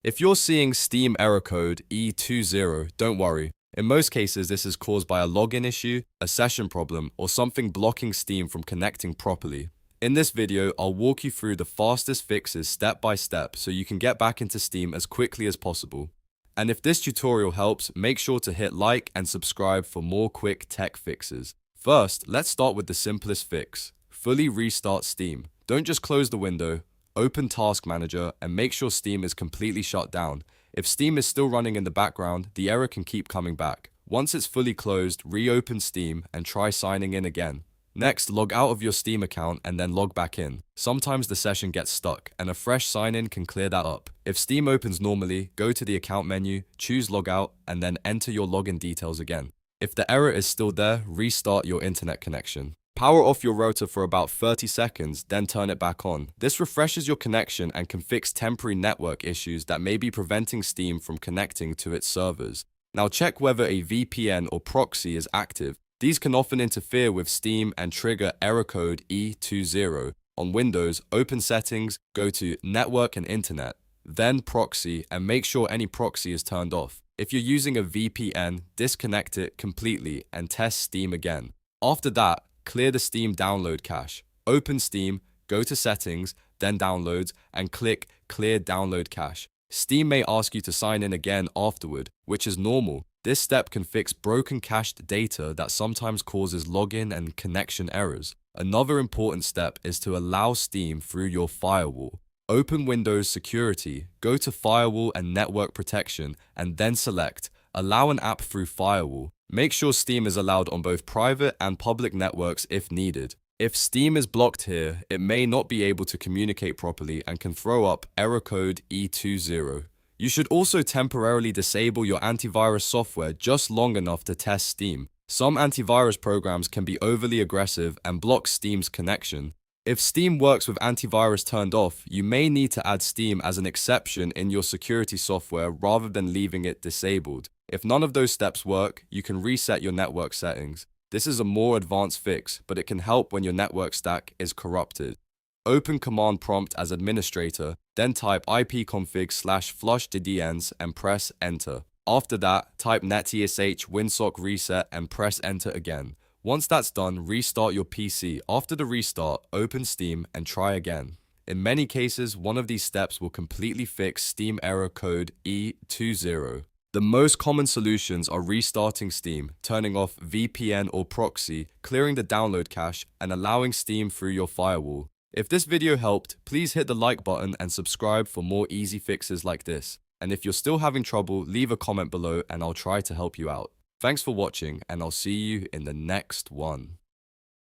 If you're seeing Steam Error Code E20, don't worry. In most cases, this is caused by a login issue, a session problem, or something blocking Steam from connecting properly. In this video, I'll walk you through the fastest fixes step by step so you can get back into Steam as quickly as possible. And if this tutorial helps, make sure to hit like and subscribe for more quick tech fixes. First, let's start with the simplest fix. Fully restart Steam. Don't just close the window, open Task Manager and make sure Steam is completely shut down. If Steam is still running in the background, the error can keep coming back. Once it's fully closed, reopen Steam and try signing in again. Next, log out of your Steam account and then log back in. Sometimes the session gets stuck and a fresh sign-in can clear that up. If Steam opens normally, go to the account menu, choose logout and then enter your login details again. If the error is still there, restart your internet connection. Power off your router for about 30 seconds, then turn it back on. This refreshes your connection and can fix temporary network issues that may be preventing Steam from connecting to its servers. Now check whether a VPN or proxy is active. These can often interfere with Steam and trigger error code E20. On Windows, open Settings, go to Network and Internet, then Proxy, and make sure any proxy is turned off. If you're using a VPN, disconnect it completely and test Steam again. After that, clear the Steam download cache. Open Steam, go to Settings, then Downloads, and click Clear Download Cache. Steam may ask you to sign in again afterward, which is normal. This step can fix broken cached data that sometimes causes login and connection errors. Another important step is to allow Steam through your firewall. Open Windows Security, go to Firewall and Network Protection, and then select Allow an app through Firewall. Make sure Steam is allowed on both private and public networks if needed. If Steam is blocked here, it may not be able to communicate properly and can throw up error code E20. You should also temporarily disable your antivirus software just long enough to test Steam. Some antivirus programs can be overly aggressive and block Steam's connection. If Steam works with antivirus turned off, you may need to add Steam as an exception in your security software rather than leaving it disabled. If none of those steps work, you can reset your network settings. This is a more advanced fix, but it can help when your network stack is corrupted. Open Command Prompt as administrator, then type ipconfig/flush_ddns and press enter. After that, type netsh winsock reset and press enter again. Once that's done, restart your PC. After the restart, open Steam and try again. In many cases, one of these steps will completely fix Steam error code E20. The most common solutions are restarting Steam, turning off VPN or proxy, clearing the download cache, and allowing Steam through your firewall. If this video helped, please hit the like button and subscribe for more easy fixes like this. And if you're still having trouble, leave a comment below and I'll try to help you out. Thanks for watching and I'll see you in the next one.